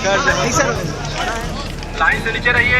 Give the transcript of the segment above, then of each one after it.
Line से नीचे रहिए।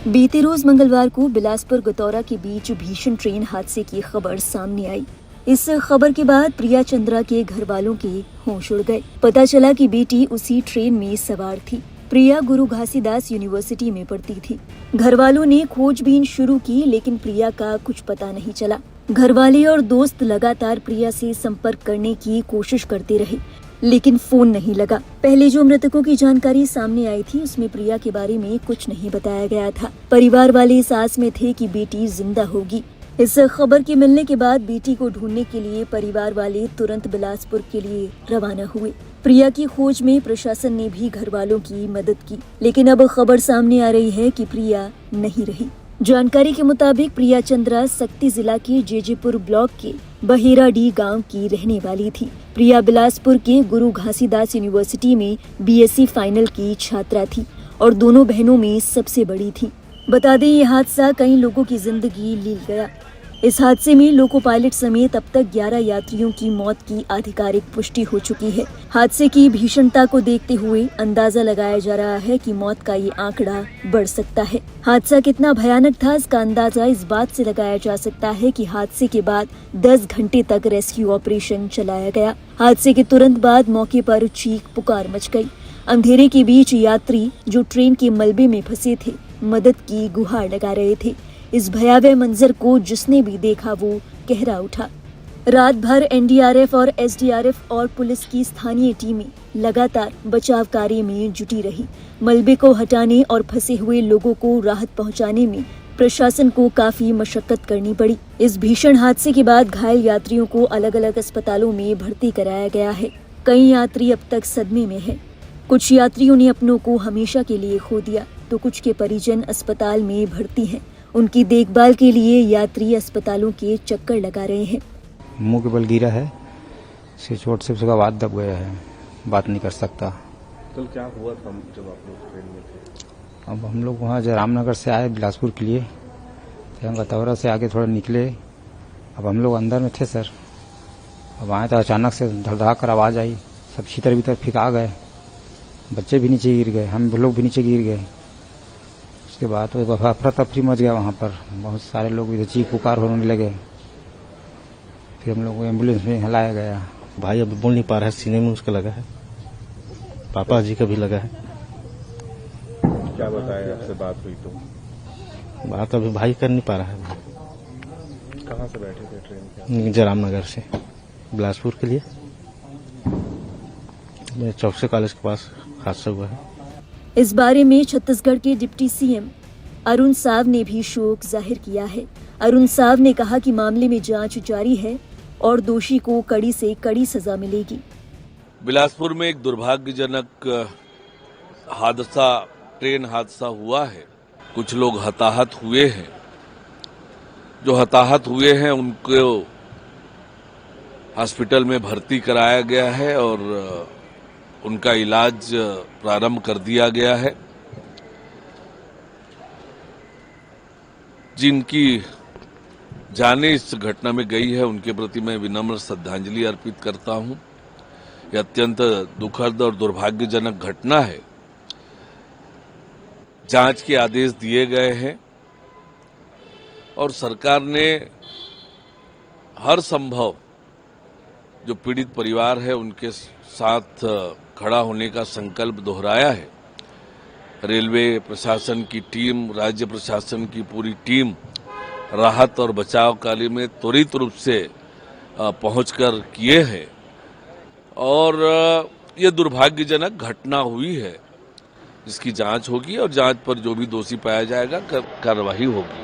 बीते रोज मंगलवार को बिलासपुर गतौरा के बीच भीषण ट्रेन हादसे की खबर सामने आई। इस खबर के बाद प्रिया चंद्रा के घर वालों के होश उड़ गए। पता चला कि बेटी उसी ट्रेन में सवार थी। प्रिया गुरु घासीदास यूनिवर्सिटी में पढ़ती थी। घर वालों ने खोजबीन शुरू की, लेकिन प्रिया का कुछ पता नहीं चला। घर वाले और दोस्त लगातार प्रिया से संपर्क करने की कोशिश करते रहे, लेकिन फोन नहीं लगा। पहले जो मृतकों की जानकारी सामने आई थी, उसमें प्रिया के बारे में कुछ नहीं बताया गया था। परिवार वाले इस आस में थे कि बेटी जिंदा होगी। इस खबर के मिलने के बाद बेटी को ढूंढने के लिए परिवार वाले तुरंत बिलासपुर के लिए रवाना हुए। प्रिया की खोज में प्रशासन ने भी घर वालों की मदद की, लेकिन अब खबर सामने आ रही है कि प्रिया नहीं रही। जानकारी के मुताबिक प्रिया चंद्रा सक्ती जिला के जेजेपुर ब्लॉक के बहेराडी गांव की रहने वाली थी। प्रिया बिलासपुर के गुरु घासीदास यूनिवर्सिटी में बीएससी फाइनल की छात्रा थी और दोनों बहनों में सबसे बड़ी थी। बता दें, ये हादसा कई लोगों की जिंदगी ले गया। इस हादसे में लोको पायलट समेत अब तक 11 यात्रियों की मौत की आधिकारिक पुष्टि हो चुकी है। हादसे की भीषणता को देखते हुए अंदाजा लगाया जा रहा है कि मौत का ये आंकड़ा बढ़ सकता है। हादसा कितना भयानक था, इसका अंदाजा इस बात से लगाया जा सकता है कि हादसे के बाद 10 घंटे तक रेस्क्यू ऑपरेशन चलाया गया। हादसे के तुरंत बाद मौके पर चीख पुकार मच गई। अंधेरे के बीच यात्री जो ट्रेन के मलबे में फंसे थे, मदद की गुहार लगा रहे थे। इस भयावह मंजर को जिसने भी देखा वो कहरा उठा। रात भर एनडीआरएफ और एसडीआरएफ और पुलिस की स्थानीय टीमें लगातार बचाव कार्य में जुटी रही। मलबे को हटाने और फंसे हुए लोगों को राहत पहुंचाने में प्रशासन को काफी मशक्कत करनी पड़ी। इस भीषण हादसे के बाद घायल यात्रियों को अलग अलग अस्पतालों में भर्ती कराया गया है। कई यात्री अब तक सदमे में हैं। कुछ यात्रियों ने अपनों को हमेशा के लिए खो दिया, तो कुछ के परिजन अस्पताल में भर्ती हैं। उनकी देखभाल के लिए यात्री अस्पतालों के चक्कर लगा रहे हैं। मुंह के बल गिरा है, से चोट से उसका बात दब गया है, बात नहीं कर सकता। कल क्या हुआ था जब आप लोग ट्रेन में थे? अब हम लोग वहाँ रामनगर से आए बिलासपुर के लिए, तो हम गतौरा से आगे थोड़ा निकले। अब हम लोग अंदर में थे सर, अब आए तो अचानक से धड़धड़ा कर आवाज़ आई, सब छीतर भीतर फिका गए, बच्चे भी नीचे गिर गए, हम लोग भी नीचे गिर गए। उसके बाद तो अफरा तफरी मच गया वहाँ पर, बहुत सारे लोग इधर चीख पुकार होने लगे। फिर हम लोग को एम्बुलेंस में हिलाया गया। भाई अभी बोल नहीं पा रहा है, सीने में उसका लगा है, पापा जी का भी लगा है। क्या बताया आपसे बात हुई तो? बात अभी भाई कर नहीं पा रहा है। कहाँ से बैठे थे ट्रेन के? रामनगर से बिलासपुर के लिए, चौकसे कॉलेज के पास हादसा हुआ है। इस बारे में छत्तीसगढ़ के डिप्टी सीएम अरुण साव ने भी शोक जाहिर किया है। अरुण साव ने कहा कि मामले में जांच जारी है और दोषी को कड़ी से कड़ी सजा मिलेगी। बिलासपुर में एक दुर्भाग्यजनक हादसा, ट्रेन हादसा हुआ है। कुछ लोग हताहत हुए हैं। जो हताहत हुए हैं उनको हॉस्पिटल में भर्ती कराया गया है और उनका इलाज प्रारंभ कर दिया गया है। जिनकी जाने इस घटना में गई है, उनके प्रति मैं विनम्र श्रद्धांजलि अर्पित करता हूं। यह अत्यंत दुखद और दुर्भाग्यजनक घटना है। जांच के आदेश दिए गए हैं और सरकार ने हर संभव जो पीड़ित परिवार है उनके साथ खड़ा होने का संकल्प दोहराया है। रेलवे प्रशासन की टीम, राज्य प्रशासन की पूरी टीम राहत और बचाव कार्य में त्वरित रूप से पहुंचकर किए हैं और ये दुर्भाग्यजनक घटना हुई है। इसकी जांच होगी और जांच पर जो भी दोषी पाया जाएगा कार्रवाई होगी।